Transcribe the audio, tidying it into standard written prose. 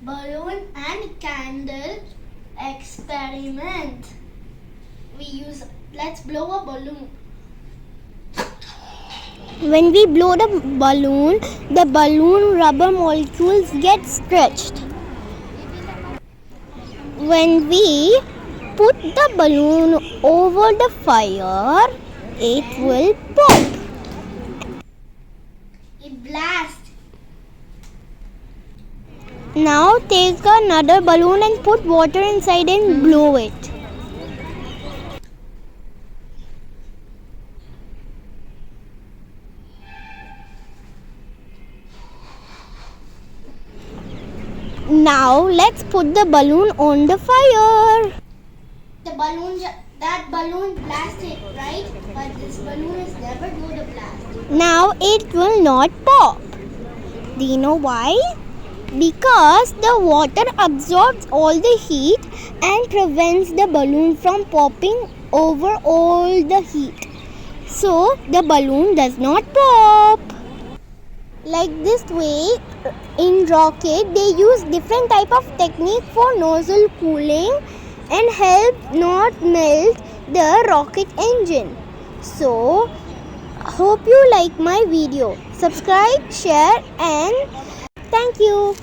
balloon and candle experiment. Let's blow a balloon. When we blow the balloon rubber molecules get stretched. When we put the balloon over the fire, it will pop. It blasts. Now take another balloon and put water inside and blow it. Now let's put the balloon on the fire. That balloon blasted, right? But this balloon is never going to blast. Now it will not pop. Do you know why? Because the water absorbs all the heat and prevents the balloon from popping over all the heat. So the balloon does not pop. Like this way, in rocket they use different type of technique for nozzle cooling and help not melt the rocket engine. So hope you like my video. Subscribe, share and thank you.